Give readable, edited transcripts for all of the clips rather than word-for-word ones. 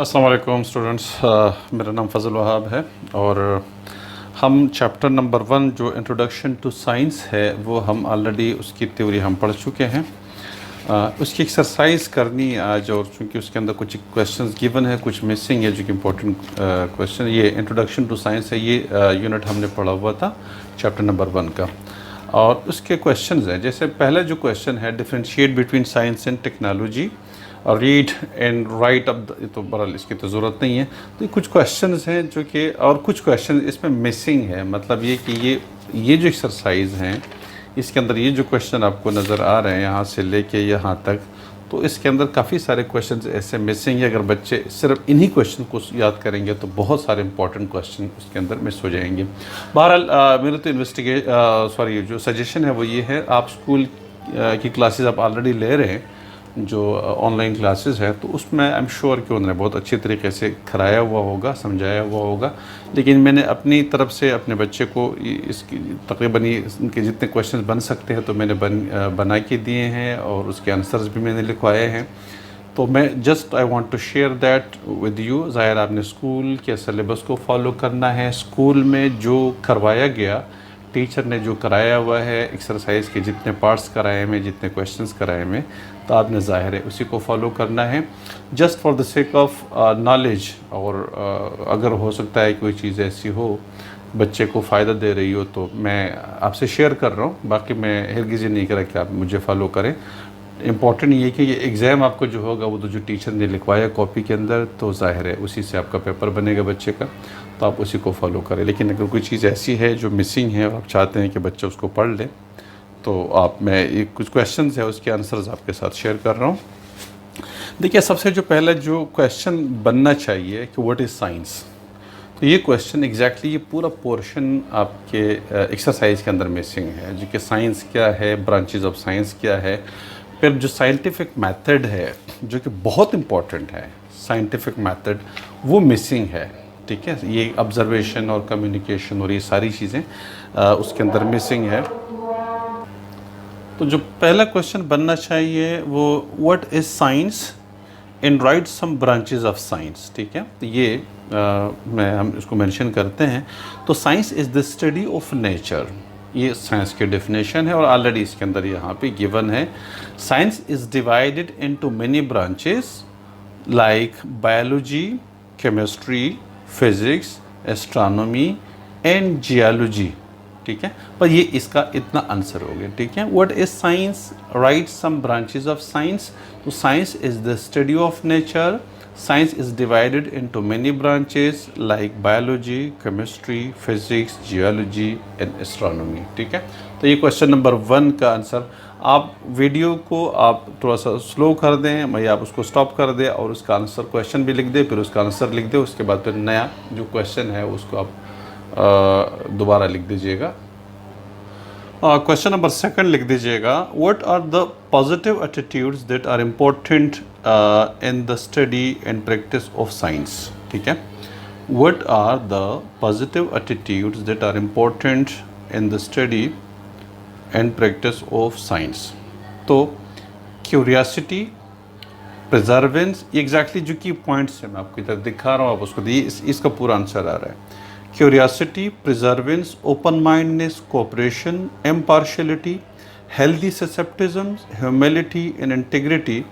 अस्सलाम वालेकुम स्टूडेंट्स, मेरा नाम फ़ज़ल वहाब है और हम चैप्टर नंबर 1 जो इंट्रोडक्शन टू साइंस है वो हम ऑलरेडी उसकी थ्योरी हम पढ़ चुके हैं। उसकी एक्सरसाइज करनी आज, और चूँकि उसके अंदर कुछ क्वेश्चंस गिवन है, कुछ मिसिंग है जो कि इम्पोर्टेंट क्वेश्चन। ये इंट्रोडक्शन टू साइंस है, ये यूनिट हमने पढ़ा हुआ था चैप्टर नंबर 1 का। और उसके क्वेश्चंस हैं, जैसे पहला जो क्वेश्चन है, differentiate between science and technology और रीड एंड राइट। अब तो बहरहाल इसकी तो ज़रूरत नहीं है। तो ये कुछ क्वेश्चंस हैं जो कि, और कुछ क्वेश्चन इसमें मिसिंग है। मतलब ये कि ये जो एक्सरसाइज हैं इसके अंदर ये जो क्वेश्चन आपको नज़र आ रहे हैं यहाँ से लेके यहाँ तक, तो इसके अंदर काफ़ी सारे क्वेश्चन ऐसे मिसिंग है। अगर बच्चे सिर्फ इन्हीं क्वेश्चन को याद करेंगे तो बहुत सारे इंपॉर्टेंट क्वेश्चन उसके अंदर मिस हो जाएंगे। बहरहाल मेरा तो जो सजेशन है वो ये है, आप स्कूल की क्लासेस आप ऑलरेडी ले रहे हैं, जो ऑनलाइन क्लासेस है, तो उसमें आई एम श्योर कि उन्होंने बहुत अच्छी तरीके से कराया हुआ होगा, समझाया हुआ होगा। लेकिन मैंने अपनी तरफ से अपने बच्चे को इसकी तकरीबन इनके जितने क्वेश्चंस बन सकते हैं तो मैंने बना के दिए हैं और उसके आंसर्स भी मैंने लिखवाए हैं। तो मैं just I want to share that with you. ज़ाहिर आपने स्कूल के सिलेबस को फॉलो करना है। स्कूल में जो करवाया गया, टीचर ने जो कराया हुआ है, एक्सरसाइज के जितने पार्ट्स कराए हैं, जितने क्वेश्चंस कराए हैं, तो आपने ज़ाहिर है उसी को फॉलो करना है, just for the sake of knowledge. और अगर हो सकता है कोई चीज़ ऐसी हो बच्चे को फ़ायदा दे रही हो तो मैं आपसे शेयर कर रहा हूँ। बाकी मैं हरगिज़ नहीं करा कि आप मुझे फॉलो करें। इम्पॉर्टेंट ये कि ये एग्ज़ाम आपको जो होगा वो तो जो टीचर ने लिखवाया कॉपी के अंदर, तो ज़ाहिर है उसी से आपका पेपर बनेगा बच्चे का, तो आप उसी को फॉलो करें। लेकिन अगर कोई चीज़ ऐसी है जो मिसिंग है और आप चाहते हैं कि बच्चा उसको पढ़ ले, तो मैं ये कुछ क्वेश्चंस है उसके आंसर्स आपके साथ शेयर कर रहा हूँ। देखिए, सबसे जो पहला जो क्वेश्चन बनना चाहिए कि व्हाट इज़ साइंस, तो ये क्वेश्चन एग्जैक्टली ये पूरा पोर्शन आपके एक्सरसाइज के अंदर मिसिंग है, जो कि साइंस क्या है, ब्रांचेज ऑफ साइंस क्या है, फिर जो साइंटिफिक मेथड है जो कि बहुत इम्पॉर्टेंट है, साइंटिफिक मेथड वो मिसिंग है। ठीक है, ये ऑब्जर्वेशन और कम्युनिकेशन और ये सारी चीज़ें उसके अंदर मिसिंग है। तो जो पहला क्वेश्चन बनना चाहिए वो what is science and write some branches of science. ठीक है, तो ये हम इसको मेंशन करते हैं। तो science is the study of nature, ये साइंस की डेफिनेशन है और ऑलरेडी इसके अंदर यहाँ पे गिवन है। Science is divided into many branches like biology, chemistry, physics, astronomy and geology. ठीक है, पर ये इसका इतना आंसर हो गया। ठीक है, what is science, right some branches of science. तो science is the study of nature, science is divided into many branches like biology, chemistry, physics, geology and astronomy. ठीक है, तो ये क्वेश्चन नंबर 1 का आंसर। आप वीडियो को आप थोड़ा सा स्लो कर दें, या आप उसको स्टॉप कर दें और उसका आंसर क्वेश्चन भी लिख दें, फिर उसका आंसर लिख दें, उसके बाद फिर नया जो क्वेश्चन है उसको आप दोबारा लिख दीजिएगा। क्वेश्चन नंबर 2 लिख दीजिएगा, what are the positive attitudes that are important in the study and practice of science. ठीक है, what are the positive attitudes that are important in the study and practice of science. तो curiosity, perseverance, ये exactly जो की points है मैं आपको इधर दिखा रहा हूँ, आप उसको दिए, इसका पूरा आंसर आ रहा है। Curiosity, perseverance, open mindedness, cooperation, impartiality, healthy scepticism, humility and integrity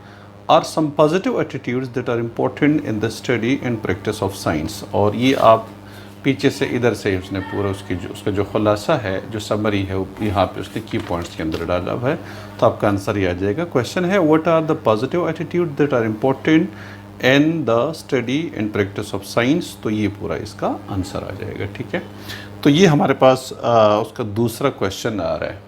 are some positive attitudes that are important in the study and practice of science. और ये आप पीछे से इधर से उसने पूरा उसका जो खुलासा है, जो समरी है, यहाँ पे उसके की पॉइंट्स के अंदर डाला हुआ है, तो आपका आंसर ये आ जाएगा। क्वेश्चन है what are the positive attitude that are important in the study and practice of science, तो ये पूरा इसका आंसर आ जाएगा। ठीक है, तो ये हमारे पास उसका दूसरा क्वेश्चन आ रहा है।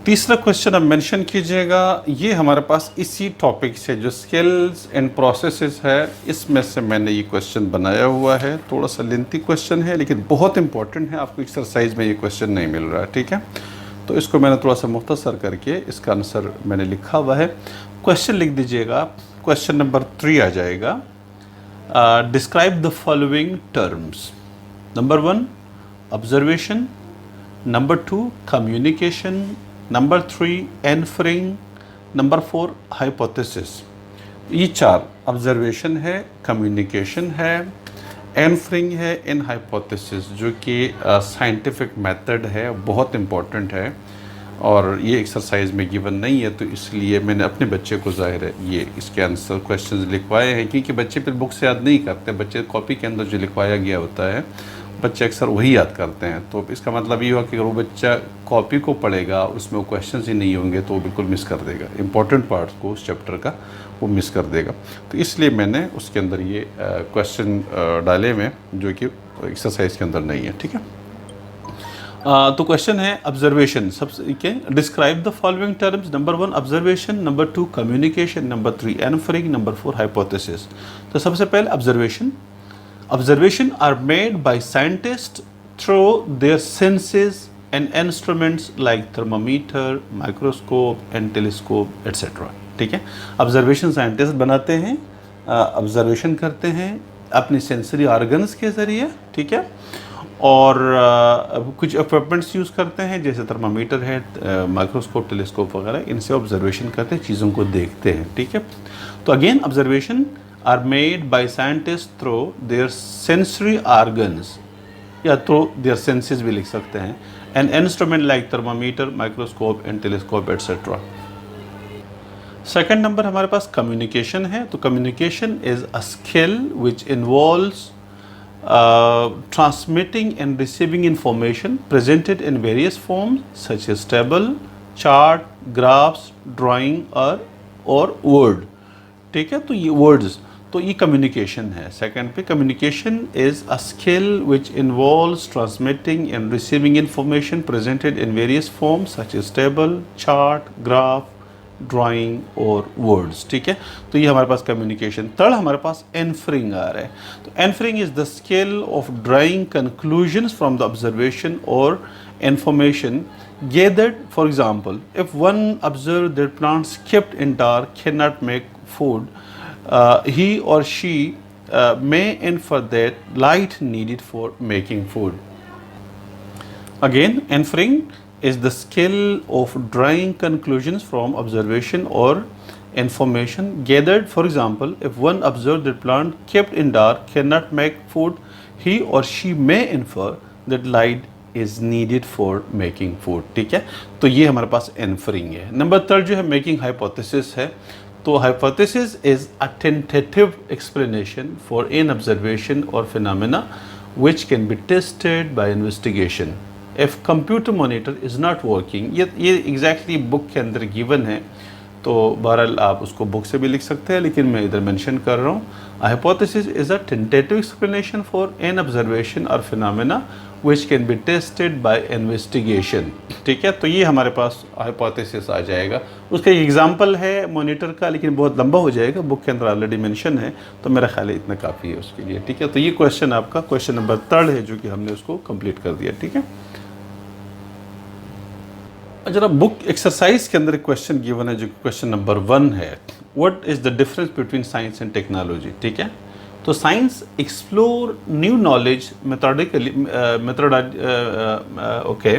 तीसरा क्वेश्चन अब मेंशन कीजिएगा, ये हमारे पास इसी टॉपिक से जो स्किल्स एंड प्रोसेसेस है, इसमें से मैंने ये क्वेश्चन बनाया हुआ है। थोड़ा सा लेंथी क्वेश्चन है लेकिन बहुत इंपॉर्टेंट है, आपको एक्सरसाइज में ये क्वेश्चन नहीं मिल रहा है। ठीक है, तो इसको मैंने थोड़ा सा मुख्तसर करके इसका आंसर मैंने लिखा हुआ है। क्वेश्चन लिख दीजिएगा, क्वेश्चन नंबर 3 आ जाएगा, describe the following terms. Number 1 observation, number 2 communication, number 3 inferring, number 4 hypothesis. ये चार ऑब्जर्वेशन है, कम्युनिकेशन है, इन्फरिंग है, इन हाइपोथेसिस, जो कि साइंटिफिक मेथड है, बहुत इम्पोर्टेंट है और ये एक्सरसाइज में गिवन नहीं है, तो इसलिए मैंने अपने बच्चे को ज़ाहिर है ये इसके आंसर क्वेश्चंस लिखवाए हैं, क्योंकि बच्चे फिर बुक से याद नहीं करते, बच्चे कॉपी के अंदर जो लिखवाया गया होता है बच्चे अक्सर वही याद करते हैं। तो इसका मतलब ये हुआ कि अगर वो बच्चा कॉपी को पढ़ेगा, उसमें वो क्वेश्चंस ही नहीं होंगे तो वो बिल्कुल मिस कर देगा, इंपॉर्टेंट पार्ट को उस चैप्टर का वो मिस कर देगा। तो इसलिए मैंने उसके अंदर ये क्वेश्चन डाले हुए जो कि एक्सरसाइज के अंदर नहीं है, ठीक है। तो क्वेश्चन है ऑब्जर्वेशन, सबसे क्या, describe the following terms. Number 1 observation, number 2 communication, number 3 inferring, number 4 hypothesis. तो सबसे पहले observation. Observation are made by scientists through their senses and instruments like thermometer, microscope and telescope etc. ठीक है, observation scientist बनाते हैं, observation करते हैं अपने सेंसरी ऑर्गन्स के ज़रिए, ठीक है, और कुछ इक्विपमेंट्स यूज़ करते हैं जैसे थर्मामीटर है, माइक्रोस्कोप, टेलीस्कोप वगैरह, इनसे ऑब्जर्वेशन करते हैं, चीज़ों को देखते हैं, ठीक है। तो again observation are made by scientists through their sensory organs, या through their senses भी लिख सकते हैं, an instrument like thermometer, microscope and telescope etc. Second number हमारे पास कम्युनिकेशन है। तो communication is a skill which involves transmitting and receiving information presented in various forms such as table, chart, graphs, drawing or word, ठीक है। तो ये words, तो ये communication है। सेकंड पे communication is a skill which involves transmitting and receiving information presented in various forms such as table, chart, graph, drawing और words, ठीक है। तो ये हमारे पास कम्युनिकेशन। थर्ड हमारे पास इन्फरिंग आ रहा है। तो inferring is the skill of drawing conclusions from the observation और information gathered. For example, if one observed that plants kept in dark cannot make food, he or she may infer that light needed for making food. Again, inferring is the skill of drawing conclusions from observation or information gathered. For example, if one observed that plant kept in dark cannot make food, he or she may infer that light is needed for making food, ठीक है। तो ये हमारे पास इन्फरिंग है। Number third जो है making hypothesis है। तो hypothesis is a tentative explanation for an observation or phenomena which can be tested by investigation if computer monitor is not working. ये एग्जैक्टली बुक के अंदर गिवन है, तो बहरहाल आप उसको बुक से भी लिख सकते हैं, लेकिन मैं इधर मेंशन कर रहा हूँ। Hypothesis is a tentative explanation for an observation or phenomena which can be tested by investigation, ठीक है। तो ये हमारे पास हाइपोथेसिस आ जाएगा। उसका एक एग्जांपल है मॉनिटर का, लेकिन बहुत लंबा हो जाएगा, बुक के अंदर ऑलरेडी मेंशन है, तो मेरा ख्याल है इतना काफ़ी है उसके लिए, ठीक है। तो ये क्वेश्चन आपका क्वेश्चन नंबर थर्ड है जो कि हमने उसको कंप्लीट कर दिया, ठीक है। जरा बुक एक्सरसाइज के अंदर एक क्वेश्चन गिवन है जो क्वेश्चन नंबर 1 है, what is the difference between science and technology, ठीक है। तो science explore new knowledge methodically okay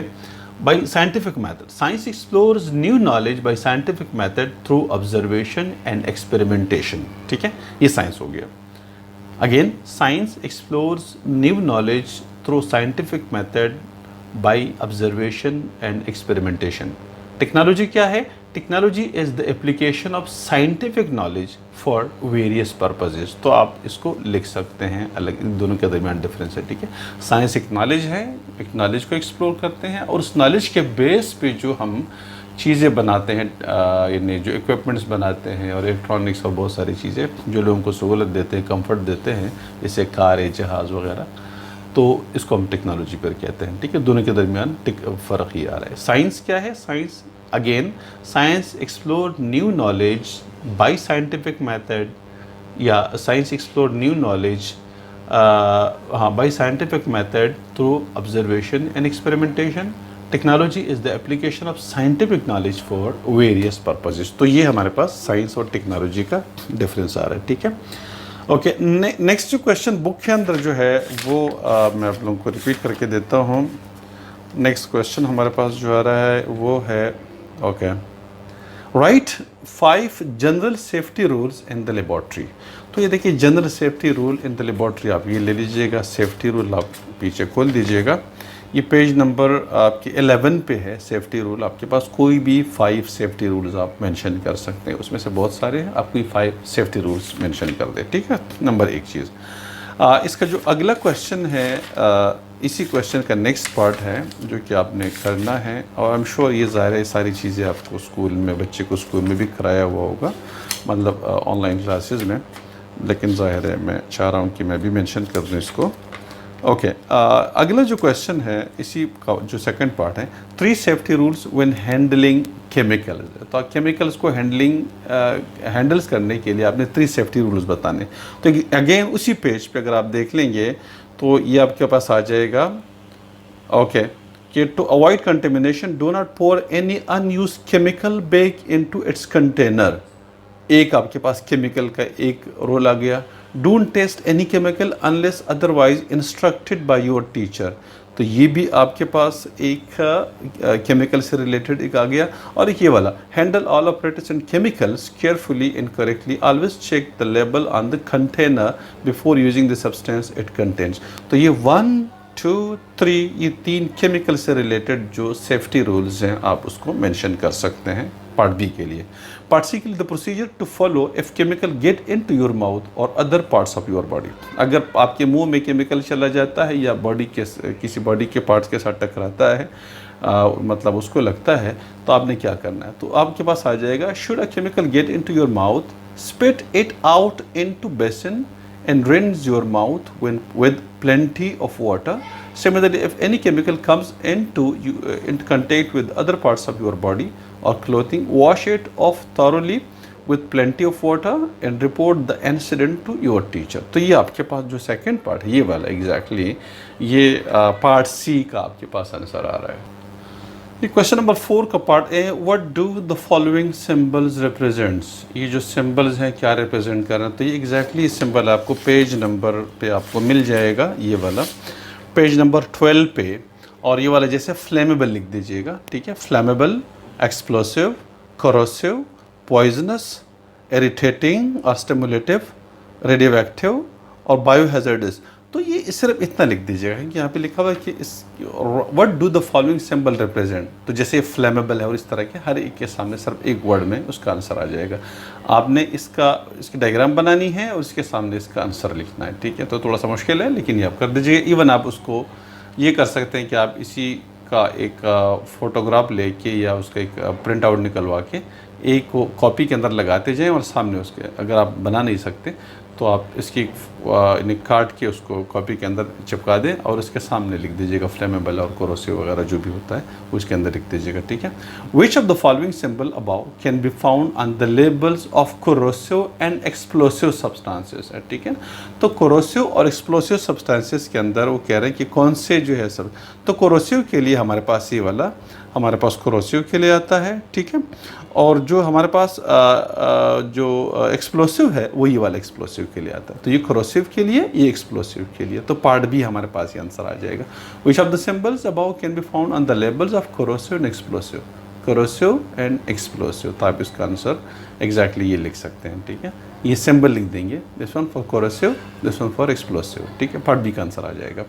bye scientific method. Science explores new knowledge by scientific method through observation and experimentation, ठीक है। ये science हो गया। Again science explores new knowledge through scientific method by observation and experimentation. Technology क्या है? Technology is the application of scientific knowledge for various purposes. तो आप इसको लिख सकते हैं, अलग इन दोनों के दरमियान डिफरेंस है, ठीक है। साइंस एक नॉलेज है, एक नॉलेज को एक्सप्लोर करते हैं और उस नॉलेज के बेस पे जो हम चीज़ें बनाते हैं, यानी जो इक्विपमेंट्स बनाते हैं और इलेक्ट्रॉनिक्स और बहुत सारी चीज़ें जो लोगों को सहूलत देते हैं, कंफर्ट देते हैं, जैसे कार, जहाज़ वगैरह, तो इसको हम टेक्नोलॉजी पर कहते हैं, ठीक है। दोनों के दरमियान फ़र्क ही आ रहा है। साइंस क्या है? Science again science explore new knowledge by scientific method, या science explore new knowledge by scientific method through observation and experimentation. Technology is the application of scientific knowledge for various purposes. तो ये हमारे पास science और technology का difference आ रहा है, ठीक है। ओके, नेक्स्ट जो क्वेश्चन बुक के अंदर जो है वो मैं आप लोगों को रिपीट करके देता हूँ। नेक्स्ट क्वेश्चन हमारे पास जो आ रहा है वो है, okay, right 5 general safety rules in the laboratory. तो ये देखिए general safety rule in the laboratory, आप ये ले लीजिएगा, सेफ्टी रूल आप पीछे खोल दीजिएगा, ये पेज नंबर आपके 11 पे है सेफ्टी रूल। आपके पास कोई भी 5 सेफ्टी रूल्स आप मेंशन कर सकते हैं, उसमें से बहुत सारे हैं, आप कोई 5 सेफ्टी रूल्स मेंशन कर दें, ठीक है। नंबर 1 चीज़। इसका जो अगला क्वेश्चन है, इसी क्वेश्चन का नेक्स्ट पार्ट है जो कि आपने करना है, और आई एम श्योर ये ज़ाहिर है सारी चीज़ें आपको स्कूल में, बच्चे को स्कूल में भी कराया हुआ होगा, मतलब ऑनलाइन क्लासेस में, लेकिन ज़ाहिर है मैं चाह रहा हूँ कि मैं भी मेंशन कर दूँ इसको। ओके, अगला जो क्वेश्चन है इसी का जो सेकंड पार्ट है, 3 safety rules when handling chemicals. तो केमिकल्स को हैंडल्स करने के लिए आपने 3 सेफ्टी रूल्स बताने। तो अगेन उसी पेज पे अगर आप देख लेंगे तो ये आपके पास आ जाएगा। ओके, कि to avoid contamination do not pour any unused chemical back into its container. एक आपके पास केमिकल का एक रोल आ गया। Don't taste any chemical unless otherwise instructed by your teacher. तो ये भी आपके पास एक केमिकल से रिलेटेड एक आ गया। और एक ये वाला, handle all operators and chemicals carefully and correctly, always check the label on the container before using the substance it contains. तो ये 1, 2, 3 ये 3 केमिकल से रिलेटेड जो सेफ्टी रूल्स हैं आप उसको मेंशन कर सकते हैं पार्ट बी के लिए। पार्ट सी के लिए the procedure to follow if chemical get into your mouth or other parts of your body. अगर आपके मुंह में केमिकल चला जाता है या बॉडी के किसी बॉडी के पार्ट्स के साथ टकराता है, मतलब उसको लगता है, तो आपने क्या करना है, तो आपके पास आ जाएगा, should a chemical get into your mouth spit it out into basin and rinse your mouth with plenty of water. Similarly, if any chemical comes into contact with other parts of your body or clothing, wash it off thoroughly with plenty of water and report the incident to your teacher. तो ये आपके पास जो second part है ये वाला exactly ये part सी का आपके पास आंसर आ रहा है। ये क्वेश्चन नंबर 4 का part A, what do the following symbols represents. ये जो सिंबल्स हैं क्या रिप्रेजेंट कर रहे हैं, तो ये एग्जैक्टली सिंबल आपको पेज नंबर पे आपको मिल जाएगा, ये वाला पेज नंबर 12 पे। और ये वाला जैसे फ्लेमेबल लिख दीजिएगा, ठीक है, flammable, explosive, corrosive, poisonous, irritating और स्टिमुलेटिव, रेडियोएक्टिव और बायोहैज़र्डस। तो ये सिर्फ इतना लिख दीजिएगा कि यहाँ पे लिखा हुआ है कि इस what do the following symbol represent. तो जैसे फ्लेमेबल है और इस तरह के हर एक के सामने सिर्फ एक वर्ड में उसका आंसर आ जाएगा। आपने इसकी डायग्राम बनानी है और इसके सामने इसका आंसर लिखना है, ठीक है। तो थोड़ा सा मुश्किल है लेकिन ये आप कर दीजिएगा। इवन आप उसको ये कर सकते हैं कि आप इसी का एक फ़ोटोग्राफ लेके या उसका एक प्रिंट आउट निकलवा के एक कॉपी के अंदर लगाते जाएं और सामने उसके, अगर आप बना नहीं सकते तो आप इसकी काट के उसको कॉपी के अंदर चिपका दें और उसके सामने लिख दीजिएगा फ्लेमेबल और कोरोसिव वगैरह जो भी होता है उसके अंदर लिख दीजिएगा, ठीक है। Which of the following symbol above can be found on the labels of corrosive and explosive substances, ठीक है। तो कोरोसिव और एक्सप्लोसिव सब्सटेंसेस के अंदर वो कह रहे हैं कि कौन से जो है सब। तो कोरोसिव के लिए हमारे पास ये वाला, हमारे पास कोरोसिव के लिए आता है, ठीक है। और जो हमारे पास जो एक्सप्लोसिव है वो ये वाला एक्सप्लोसिव के लिए आता है। तो ये कोरोसिव के लिए, ये एक्सप्लोसिव के लिए। तो पार्ट बी हमारे पास ये आंसर आ जाएगा। Which of the symbols above can be found on the labels of corrosive and explosive, corrosive and explosive. तो आप इसका आंसर एग्जैक्टली ये लिख सकते हैं, ठीक है। ये सिंबल लिख देंगे, this one for corrosive, this one for explosive, ठीक है। पार्ट बी का आंसर आ जाएगा।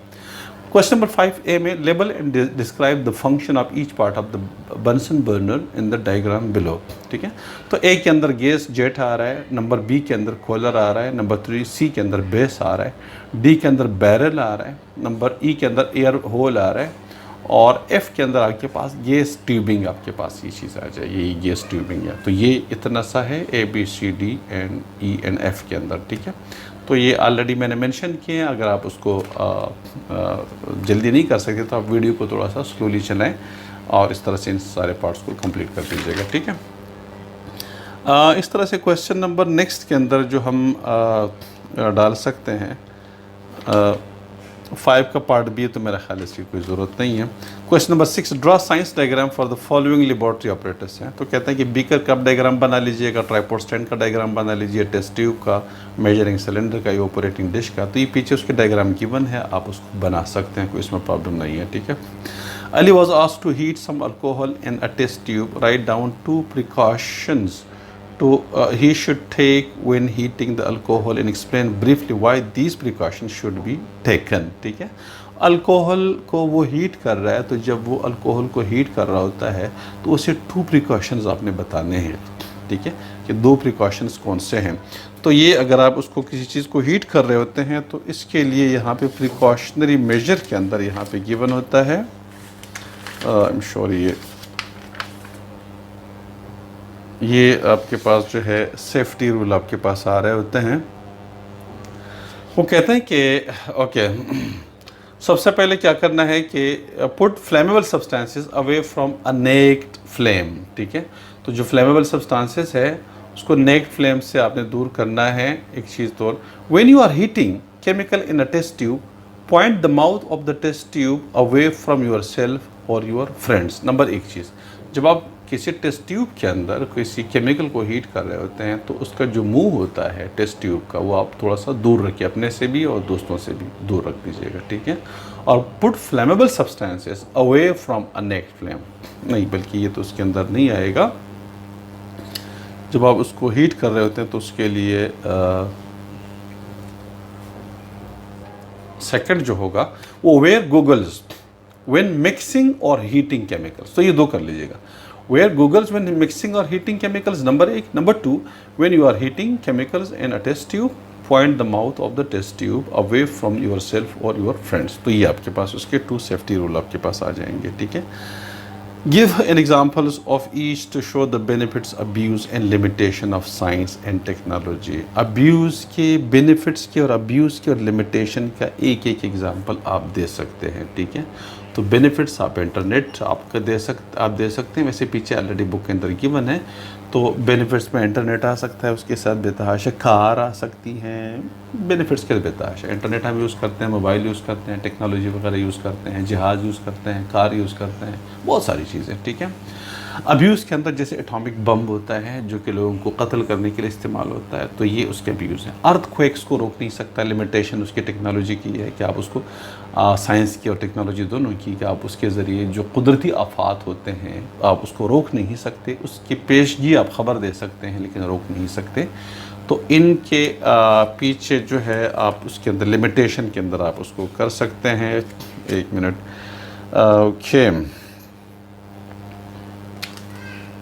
क्वेश्चन नंबर 5A में label and describe the function of each part of the Bunsen burner in the diagram below, ठीक है। तो ए के अंदर गैस जेट आ रहा है, नंबर बी के अंदर कूलर आ रहा है, नंबर 3 सी के अंदर बेस आ रहा है, डी के अंदर बैरल आ रहा है, नंबर ई के अंदर एयर होल आ रहा है, और एफ के अंदर आपके पास गैस ट्यूबिंग, आपके पास ये चीज़ आ जाए, ये गैस ट्यूबिंग है। तो ये इतना सा है ABCD and E and F के अंदर, ठीक है। तो ये ऑलरेडी मैंने मेंशन किए हैं। अगर आप उसको जल्दी नहीं कर सकते तो आप वीडियो को थोड़ा सा स्लोली चलाएं और इस तरह से इन सारे पार्ट्स को कंप्लीट कर दीजिएगा, ठीक है। इस तरह से क्वेश्चन नंबर नेक्स्ट के अंदर जो हम डाल सकते हैं 5 का पार्ट बी, तो मेरा ख्याल इसकी कोई ज़रूरत नहीं है। Question number 6, draw science diagram for the following laboratory operators हैं। तो कहते हैं कि बीकर कप डायग्राम बना लीजिएगा, ट्राइपॉड स्टैंड का डायग्राम बना लीजिए, टेस्ट ट्यूब का, मेजरिंग सिलेंडर का, ऑपरेटिंग डिश का। तो ये पीछे उसके डायग्राम गिवन है, आप उसको बना सकते हैं, कोई इसमें प्रॉब्लम नहीं है, ठीक है। Ali was asked to heat some alcohol in a test tube. Write down 2 precautions he should take when heating the alcohol and explain briefly why these precautions should be taken. ठीक है, alcohol को वो heat कर रहा है, तो जब वो अल्कोहल को हीट कर रहा होता है तो उसे 2 प्रिकॉशंस आपने बताने हैं। ठीक है, कि 2 प्रिकॉशंस कौन से हैं। तो ये अगर आप उसको किसी चीज़ को हीट कर रहे होते हैं तो इसके लिए यहाँ पे प्रिकॉशनरी मेजर के अंदर यहाँ पे गिवन होता है, आई एम श्योर ये आपके पास जो है सेफ्टी रूल आपके पास आ रहे होते हैं। वो कहते हैं कि ओके, सबसे पहले क्या करना है कि put flammable substances away from a naked flame. ठीक है, तो जो फ्लेमेबल सब्सटेंसेस है उसको नेक्ड फ्लेम से आपने दूर करना है। एक चीज़ तो, when you are heating chemical in a test tube, point the mouth of the test tube away from yourself और योर फ्रेंड्स। नंबर 1 चीज़, जब आप किसी टेस्ट ट्यूब के अंदर किसी केमिकल को हीट कर रहे होते हैं तो उसका जो मुंह होता है टेस्ट ट्यूब का, वो आप थोड़ा सा दूर रखिए, अपने से भी और दोस्तों से भी दूर रख दीजिएगा। ठीक है, और put flammable substances away from a naked flame, नहीं बल्कि ये तो उसके अंदर नहीं आएगा। जब आप उसको हीट कर रहे होते हैं तो उसके लिए सेकंड जो होगा वो वेयर गूगल्स व्हेन मिक्सिंग और हीटिंग केमिकल्स। तो ये 2 कर लीजिएगा, वेयर गूगल्स व्हेन मिक्सिंग और heating chemicals, number 1। Number 2, when you are heating chemicals in a test tube, point the mouth of the test tube away from yourself और your friends. तो ये आपके पास उसके 2 सेफ्टी रूल आपके पास आ जाएंगे। ठीक है, give an examples of each to show the benefits, abuse and limitation of science and technology. Abuse के, बेनिफिट्स के और अब्यूज़ के और लिमिटेशन का एक एग्जाम्पल आप दे सकते हैं। ठीक है, तो बेनिफिट्स आप इंटरनेट आप दे सकते हैं, वैसे पीछे ऑलरेडी बुक के अंदर गिवन है। तो बेनिफिट्स में इंटरनेट आ सकता है, उसके साथ बेतहाशा कार आ सकती हैं। बेनिफिट्स के बेतहाशा इंटरनेट हम यूज़ करते हैं, मोबाइल यूज़ करते हैं, टेक्नोलॉजी वगैरह यूज़ करते हैं, जहाज़ यूज़ करते हैं, कार यूज़ करते हैं, बहुत सारी चीज़ें। ठीक है, अब्यूज़ के अंदर जैसे एटॉमिक बम होता है जो कि लोगों को कत्ल करने के लिए इस्तेमाल होता है, तो ये उसके अब्यूज़ हैं। अर्थक्वेक्स को रोक नहीं सकता, लिमिटेशन उसकी टेक्नोलॉजी की है कि आप उसको साइंस की और टेक्नोलॉजी दोनों की, कि आप उसके ज़रिए जो कुदरती आफात होते हैं आप उसको रोक नहीं सकते। उसकी पेशगी आप ख़बर दे सकते हैं लेकिन रोक नहीं सकते। तो इनके पीछे जो है आप उसके अंदर लिमिटेशन के अंदर आप उसको कर सकते हैं। 1 मिनट, ओके,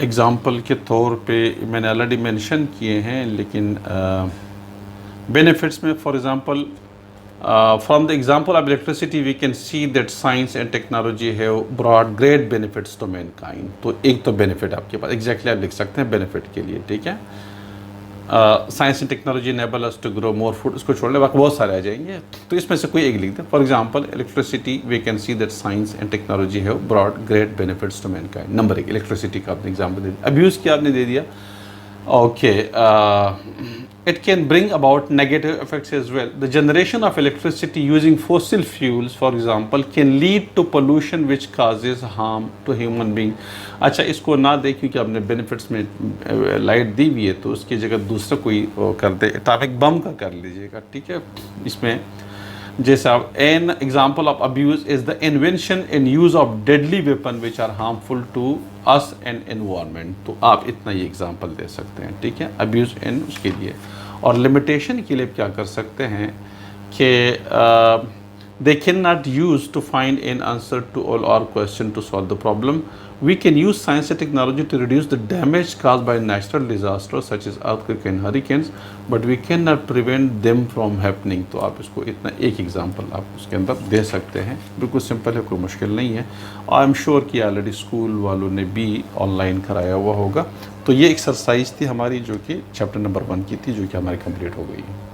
एग्ज़ाम्पल के तौर पे मैंने ऑलरेडी मेंशन किए हैं, लेकिन बेनिफिट्स में for example from the example of electricity we can see that science and technology have brought great benefits to mankind. तो एक तो बेनिफिट आपके पास एग्जैक्टली आप लिख सकते हैं बेनिफिट के लिए। ठीक है, science and technology enable us to grow more food, उसको छोड़ ले बाकी बहुत सारे आ जाएंगे, तो इसमें से कोई एक लिख दें। For example electricity we can see that science and technology have brought great benefits to mankind. Number 1 electricity का आपने एग्जांपल दे दिया। अब्यूज़ की आपने दे दिया, okay, it can bring about negative effects as well. The generation of electricity using fossil fuels, for example, can lead to pollution which causes harm to human being. अच्छा, इसको ना दें क्योंकि आपने बेनिफिट्स में लाइट दी हुई है, तो उसकी जगह दूसरा कोई कर दे, एटॉमिक बम का कर लीजिएगा। ठीक है, इसमें जैसे आप an example of abuse is the invention and use of deadly weapon which are harmful to us and environment. तो आप इतना ही एग्जाम्पल दे सकते हैं। ठीक है, अब्यूज़ एंड उसके लिए। और लिमिटेशन के लिए क्या कर सकते हैं कि they cannot use to find an answer to all our question to solve the problem. We can use science and technology to reduce the damage caused by natural disasters such as earthquake and hurricanes, but we cannot prevent them from happening. तो आप इसको इतना एक example आप उसके अंदर दे सकते हैं, बिल्कुल सिंपल है, कोई मुश्किल नहीं है। आई एम श्योर कि ऑलरेडी स्कूल वालों ने भी ऑनलाइन कराया हुआ होगा। तो ये एक्सरसाइज थी हमारी जो कि चैप्टर नंबर 1 की थी, जो कि हमारी कंप्लीट हो गई है।